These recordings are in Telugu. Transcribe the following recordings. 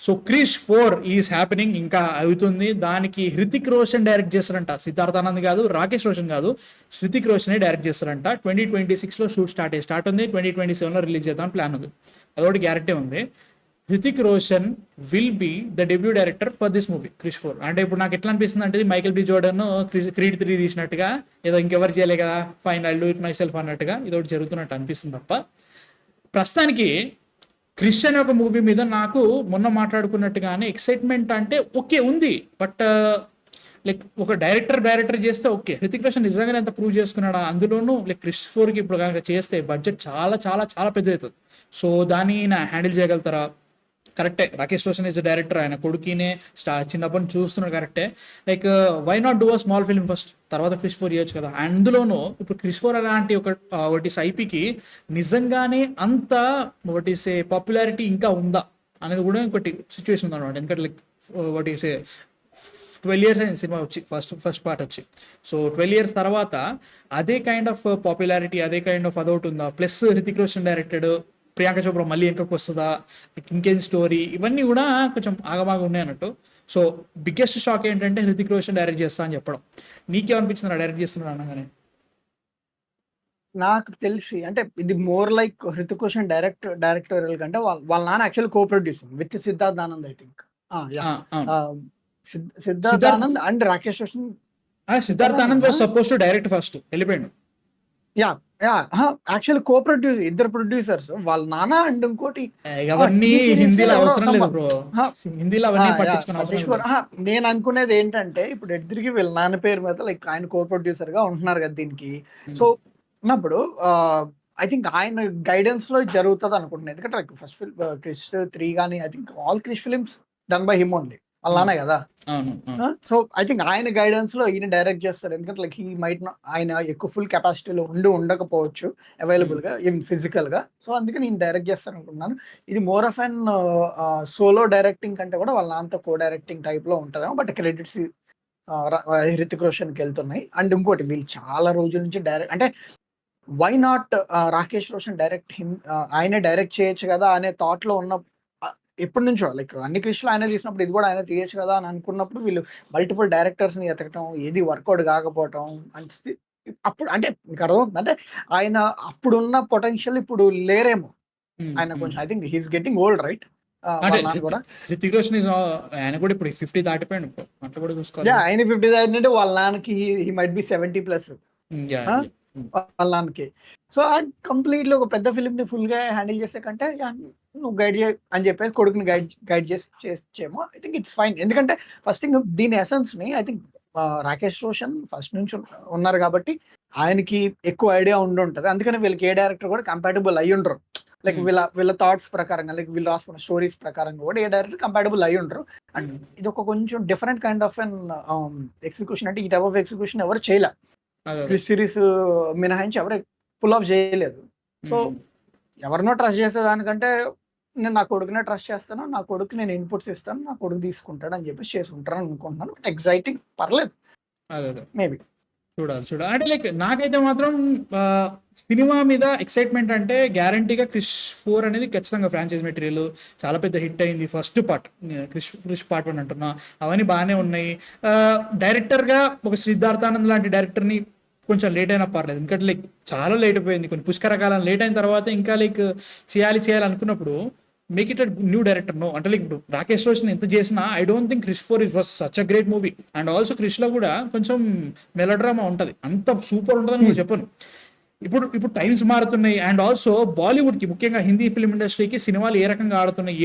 సో క్రిష్ 4 ఈజ్ హ్యాపెనింగ్, ఇంకా అవుతుంది. దానికి హృతిక్ రోషన్ డైరెక్ట్ చేస్తారంట, సిద్ధార్థ్ ఆనంద్ కాదు, రాకేష్ రోషన్ కాదు, హృతిక్ రోషనే డైరెక్ట్ చేస్తారంట. 2026లో షూట్ స్టార్ట్ ఉంది, 2027లో రిలీజ్ చేద్దాం ప్లాన్ ఉంది, అదొకటి గ్యారెంటీ ఉంది. Hrithik Roshan will be the debut director for this movie Krrish 4. అంటే ఇప్పుడు నాకు ఎట్లా అనిపిస్తుంది అంటే మైకేల్ బి జోర్డన్ క్రీడ్ 3 తీసినట్టుగా, ఏదో ఇంకెవరు చేయలే కదా, fine I do it myself అన్నట్టుగా ఇదొకటి జరుగుతున్నట్టు అనిపిస్తుంది తప్ప. ప్రస్తుతానికి క్రిష్ అనే ఒక మూవీ మీద నాకు మొన్న మాట్లాడుకున్నట్టుగానే ఎక్సైట్మెంట్ అంటే ఓకే ఉంది, బట్ లైక్ ఒక డైరెక్టర్ చేస్తే ఓకే. హృతిక్ రోషన్ నిజంగానే ఎంత ప్రూవ్ చేసుకున్నాడా, అందులోనూ లైక్ క్రిష్ 4కి ఇప్పుడు కనుక చేస్తే బడ్జెట్ చాలా చాలా చాలా పెద్ద అవుతుంది. సో దాన్ని హ్యాండిల్ చేయగలుగుతారా? కరెక్టే, రాకేష్ రోషన్ ఇస్ డైరెక్టర్, ఆయన కొడుకునే చిన్నప్పటి నుంచి చూస్తున్నాడు, కరెక్టే. Like why not do a small film first, తర్వాత క్రిష్ 4 చేయొచ్చు కదా. అందులోనూ ఇప్పుడు క్రిష్ 4 అలాంటి ఒకటి ఐపీకి నిజంగానే అంత ఒకటి పాపులారిటీ ఇంకా ఉందా అనేది కూడా ఇంకోటి సిచ్యువేషన్ ఉందన్నమాట. ఎందుకంటే లైక్ ఒకటి 12 years అయింది సినిమా వచ్చి, ఫస్ట్ పార్ట్ వచ్చి. సో 12 years తర్వాత అదే కైండ్ ఆఫ్ పాపులారిటీ, అదే కైండ్ ఆఫ్ అదొకటి ఉందా? ప్లస్ హృతిక్ రోషన్ డైరెక్టెడ్, ప్రియాంక చోప్రా మళ్ళీ వెనకకు వస్తుందా, ఇంకేం స్టోరీ, ఇవన్నీ కూడా కొంచెం ఆగమాగా ఉన్నాయి అన్నట్టు. సో బిగ్గెస్ట్ షాక్ ఏంటంటే హృతిక్ రోషన్ డైరెక్ట్ చేస్తా అని చెప్పడం. నీకేమనిపించింది డైరెక్ట్ చేస్తున్నాడు అనగానే? నాకు తెలిసి అంటే ఇది more like Hrithik Roshan directorial కంటే వాళ్ళ నాన్న actual co producing with Siddharth Anand, I think. Siddharth Anand and Rakesh Roshan. Siddharth Anand was suppose to direct first, వెళ్ళిపోయాడు. యాక్చువల్ కో ప్రొడ్యూస్, ఇద్దరు ప్రొడ్యూసర్స్, వాళ్ళ నాన్న అండ్ ఇంకోటి హిందీలో అవసరం లేదు బ్రో, హిందీలో అవన్నీ పట్టించుకునే అవసరం లేదు. నేను అనుకునేది ఏంటంటే ఇప్పుడు ఎడ్దిరికి వీళ్ళ నాన్న పేరు మీద లైక్ ఆయన కో ప్రొడ్యూసర్ గా ఉంటున్నారు కదా దీనికి. సో ఉన్నప్పుడు ఐ థింక్ ఆయన గైడెన్స్ లో జరుగుతుంది అనుకుంటున్నాను. ఎందుకంటే లైక్ ఫస్ట్ ఫిల్మ్ క్రిష్ 3 కానీ I think all Krrish films done by him only, వాళ్ళ నాన్న కదా. సో ఐ థింక్ ఆయన గైడెన్స్ లో ఈయన డైరెక్ట్ చేస్తారు. ఎందుకంటే లైక్ హీ మైట్ ఆయన ఎక్కువ ఫుల్ కెపాసిటీలో ఉండకపోవచ్చు అవైలబుల్ గా, ఈవెన్ ఫిజికల్ గా. సో అందుకే నేను డైరెక్ట్ చేస్తాను అనుకున్నాను. ఇది more of an solo directing కంటే కూడా వాళ్ళ నాన్నతో కో డైరెక్టింగ్ టైప్ లో ఉంటుందేమో. బట్ క్రెడిట్స్ హృతిక్ రోషన్ కి వెళ్తున్నాయి. అండ్ ఇంకోటి వీళ్ళు చాలా రోజుల నుంచి డైరెక్ట్ అంటే why not Rakesh Roshan direct him, ఆయనే డైరెక్ట్ చేయొచ్చు కదా అనే థాట్ లో ఉన్న ఎప్పటి నుంచో. లైక్ అన్ని క్రిష్లు ఆయన తీసినప్పుడు ఇది కూడా ఆయన తీయచ్చు కదా అని అనుకున్నప్పుడు వీళ్ళు మల్టిపుల్ డైరెక్టర్స్ ని ఎతకటం, ఏది వర్కౌట్ కాకపోవటం అంటే అప్పుడు అంటే మీకు అర్థమవుతుంది. అంటే ఆయన అప్పుడున్న పొటెన్షియల్ ఇప్పుడు లేరేమో. ఆయన కొంచెం I think he's getting old right. Hrithik Roshan ఆయన కూడా ఇప్పుడు 50 దాటిపోయాడు, అట్లా కూడా చూసుకోవాలి. ఆయన 50 దాటినంటే వాళ్ళ నాన్నకి హీ మైట్ బి 70+. వాళ్ళ నాన్నకి. సో కంప్లీట్లీ ఒక పెద్ద ఫిలిం ని ఫుల్ గా హ్యాండిల్ చేసే కంటే నువ్వు గైడ్ చేయ అని చెప్పేసి కొడుకుని గైడ్ చేసేమో. I think it's fine. ఎందుకంటే ఫస్ట్ థింగ్ దీని ఎసెన్స్ ని I think Rakesh Roshan first నుంచి ఉన్నారు కాబట్టి ఆయనకి ఎక్కువ ఐడియా ఉండుంటది. అందుకని వీళ్ళకి ఏ డైరెక్టర్ కూడా కంపాటబుల్ అయ్యి ఉండరు. లైక్ వీళ్ళ థాట్స్ ప్రకారంగా, లైక్ వీళ్ళు రాసుకున్న స్టోరీస్ ప్రకారంగా కూడా ఏ డైరెక్టర్ కంపాటబుల్ అయ్యి ఉండరు. అండ్ ఇది ఒక కొంచెం different kind of an execution. అంటే ఈ టైప్ ఆఫ్ ఎగ్జిక్యూషన్ ఎవరు చేయలే, క్రిష్ సిరీస్ మినహాయించి ఎవరు పుల్ ఆఫ్ చేయలేదు. సో ఎవరినో ట్రస్ట్ చేసే దానికంటే నేను నా కొడుకునే ట్రస్ట్ చేస్తాను, నా కొడుకు నేను ఇన్పుట్స్ ఇస్తాను, నా కొడుకు తీసుకుంటాడు అని చెప్పేసి చేసుకుంటాను అనుకుంటున్నాను. ఎగ్జైటింగ్, పర్లేదు, మేబీ చూడాలి. అంటే లైక్ నాకైతే మాత్రం సినిమా మీద ఎక్సైట్మెంట్ అంటే గ్యారంటీగా క్రిష్ 4 అనేది ఖచ్చితంగా ఫ్రాంచైజ్ మెటీరియల్, చాలా పెద్ద హిట్ అయింది. ఫస్ట్ పార్ట్ క్రిష్ పార్ట్ 1 అంటున్నా, అవన్నీ బాగానే ఉన్నాయి. డైరెక్టర్గా ఒక సిద్ధార్థానంద్ లాంటి డైరెక్టర్ని కొంచెం లేట్ అయినా పర్లేదు, ఎందుకంటే లైక్ చాలా లేట్ అయిపోయింది. కొన్ని పుష్కరకాలం లేట్ అయిన తర్వాత ఇంకా లైక్ చేయాలి అనుకున్నప్పుడు make it a new director. No అంటే లైక్ ఇప్పుడు రాకేష్ రోషన్ ఎంత చేసినా I don't think Krrish 4 was such a great movie. And also క్రిష్లో కూడా కొంచెం మెలోడ్రామా ఉంటుంది, అంత సూపర్ ఉంటుందని నేను చెప్పను. ఇప్పుడు టైమ్స్ మారుతున్నాయి. అండ్ ఆల్సో బాలీవుడ్కి, ముఖ్యంగా హిందీ ఫిల్మ్ ఇండస్ట్రీకి సినిమాలు ఏ రకంగా ఆడుతున్నాయి,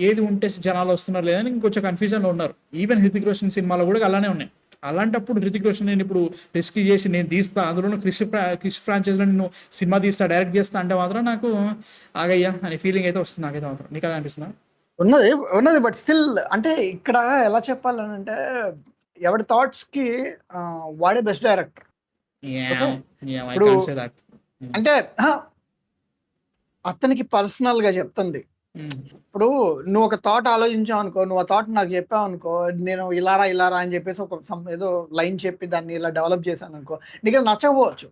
ఏది ఉంటే జనాలు వస్తున్నారు లేదని ఇంకొంచెం కన్ఫ్యూజన్లో ఉన్నారు. ఈవెన్ హృతిక్ రోషన్ సినిమాలో కూడా అలానే ఉన్నాయి. అలాంటప్పుడు హృతిక్ రోషన్ నేను ఇప్పుడు రిస్క్ చేసి నేను తీస్తా, అందులో క్రిష్ ఫ్రాంచైజ్లో నేను సినిమా తీస్తా, డైరెక్ట్ చేస్తా అంటే మాత్రం నాకు ఆగయ్యా అనే ఫీలింగ్ అయితే వస్తుంది నాకైతే మాత్రం. నీకు అదే అనిపిస్తుందా? ఉన్నది బట్ స్టిల్ అంటే ఇక్కడ ఎలా చెప్పాలని అంటే ఎవరి థాట్స్ కి వాడే బెస్ట్ డైరెక్టర్. అంటే అతనికి పర్సనల్ గా చెప్తుంది. ఇప్పుడు నువ్వు ఒక థాట్ ఆలోచించావు అనుకో, నువ్వు ఆ థాట్ నాకు చెప్పావు అనుకో, నేను ఇలారా అని చెప్పేసి ఒక ఏదో లైన్ చెప్పి దాన్ని ఇలా డెవలప్ చేశాను అనుకో, నీకు నచ్చకపోవచ్చు.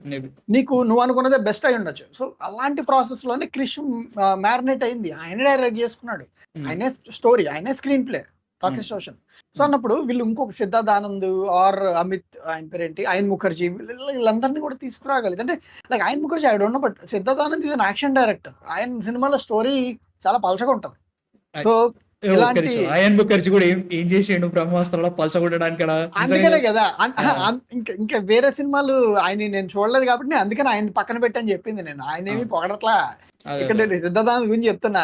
మేబీ. నీకు నువ్వు అనుకున్నదే బెస్ట్ అయి ఉండొచ్చు. సో, అలాంటి ప్రాసెస్‌లోనే క్రిష్ మ్యారినేట్ అయింది. ఆయనే డైరెక్ట్ చేసుకున్నాడు. ఆయనే స్టోరీ, ఆయనే screen play Rakesh Roshan. So, అన్నప్పుడు వీళ్ళు ఇంకొక సిద్ధార్థ్ ఆనంద్ ఆర్ అమిత్ ఆయన పేరేంటి? అయన్ ముఖర్జీ వీళ్ళందరిని కూడా తీసుకురాగలిది. అంటే like Ayan Mukerji I don't know but Siddharth Anand is an action director. ఆయన సినిమాలో స్టోరీ చాలా పలచగా ఉంటది. సో, ఒక్క ఇలాంటి నిమిషం. అయాన్ ముఖర్జీ కూడా ఏం చేసిండు బ్రహ్మాస్త్రంలో పలచగొట్టడానికి ఆడ? నిజంగా అందుకనే కదా! ఆ! ఇంకా వేరే సినిమాలు ఆయనయి నేను చూడలేదు కాబట్టి నేను అందుకని ఆయన్ని పక్కన పెట్టని చెప్పింది నేను. ఆయనేమి అవును. పొగడట్లా. అదే. ఇక్కడ అదే. నేను సిద్ధార్థ్ గురించి చెప్తున్నా.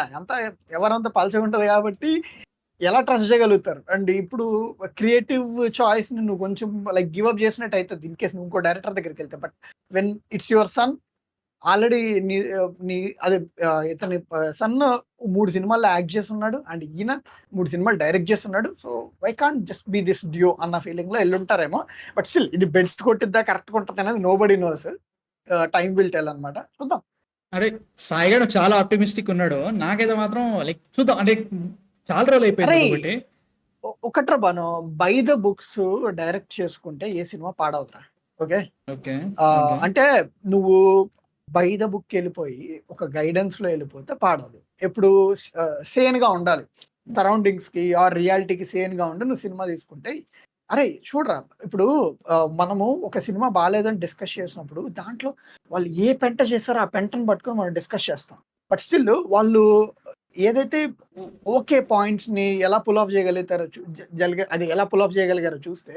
ఎవరంత పలచగుంటది కాబట్టి ఎలా ట్రస్ట్ చేయగలుగుతారు? అండ్ ఇప్పుడు క్రియేటివ్ చాయిస్‌ని నువ్వు కొంచెం లైక్ గివ్ అప్ చేసినట్టు అయితది. ఇన్ కేస్ నువ్వు ఇంకో డైరెక్టర్ దగ్గరికెళ్తే. But when it's your son already నీ నీ అదే ఇతని సన్ 3 సినిమాల్లో యాక్ట్ చేస్తున్నాడు. అండ్ ఈయన 3 సినిమాలు డైరెక్ట్ చేస్తున్నాడు. So, why can't just be this due అన్న ఫీలింగ్‌లో ఎళ్ళుంటారేమో. బట్ స్టిల్ ఇది బెస్ట్ కొట్టిద్దా, కరెక్ట్‌గా ఉంటదనేది nobody knows. Time will tell అనమాట. చూద్దాం. అరే సాయి గాడు చాలా ఆప్టిమిస్టిక్ ఉన్నాడు. నాకైతే మాత్రం లైక్ చూద్దాం. అంటే చాలా రోజులు అయిపోయింది అరేయ్! కాబట్టి. ఒకట్రా బాను, బై ద బుక్స్ డైరెక్ట్ చేసుకుంటే ఏ సినిమా పాడవదురా. ఓకే. ఓకే. ఓకే. అంటే నువ్వు బై ద బుక్ ఎళ్ళిపోయి ఒక గైడెన్స్‌లో ఎళ్ళిపోతే పాడవదు. ఎప్పుడు సేన్‌గా ఉండాలి. సరౌండింగ్స్‌కి ఆర్ రియాలిటీకి సేన్‌గా ఉండి నువ్వు సినిమా తీసుకుంటే అరేయ్! చూడరా ఇప్పుడు మనము ఒక సినిమా బాలేదని డిస్కస్ చేసినప్పుడు దాంట్లో వాళ్ళు ఏ పెంట చేసారో ఆ పెంటని పట్టుకొని మనం డిస్కస్ చేస్తాం. బట్ స్టిల్ వాళ్ళు ఏదైతే ఓకే పాయింట్స్‌ని ఎలా పుల్ ఆఫ్ చేయగలుగుతారో చు జ జల్గ అది ఎలా పుల్ ఆఫ్ చేయగలిగారో చూస్తే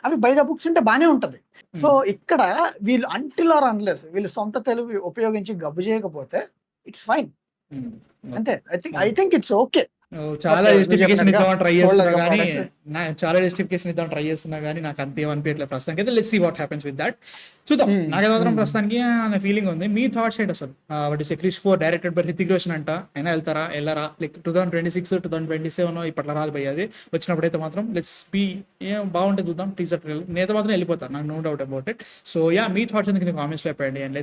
అవి బై ద బుక్స్ ఉంటే బానే ఉంటది. సో, హ్మ్. ఇక్కడ వీళ్ళు అంటిల్ ఆర్ అన్‌లెస్ వీళ్ళు సొంత తెలివి ఉపయోగించి గబ్బు చేయకపోతే ఇట్స్ ఫైన్. హ్మ్. అంతే. Okay. I think it's okay. చాలా బట్ నువ్వు జస్టిఫికేషన్ చెప్పినట్టుగా ఇద్దామని ట్రై చేస్తున్నా చూడలేదుగా గానీ, ప్రొడక్ట్స్. చాలా జస్టిఫికేషన్ ఇద్దామని ట్రై చేస్తున్నా గానీ, నాకు అంత ఏమనిపియట్లేదు ప్రస్తుతానికైతే. Let's see what happens with that. చూద్దాం. హ్మ్. నాకైతే మాత్రం హ్మ్. ప్రస్తుతానికి అనే ఫీలింగ్ ఉంది. మీ థాట్స్ ఏంటి అసలు? What is 'Krrish 4' directed by Hrithik Roshan అంట. అయినా ఎళ్తారా? ఎళ్లరా? లైక్ 2026, 2027 ఇప్పట్లో రాదు భయ్యా అది. వచ్చినప్పుడైతే మాత్రం లెట్స్ బీ బాగుంటే చూద్దాం టీజర్ ట్రైలర్. నేనైతే మాత్రం ఎళ్ళిపోతా. నాకు no doubt about it. So yeah! మీ థాట్స్ కింద కామెంట్స్‌లో చెప్పండి. And let's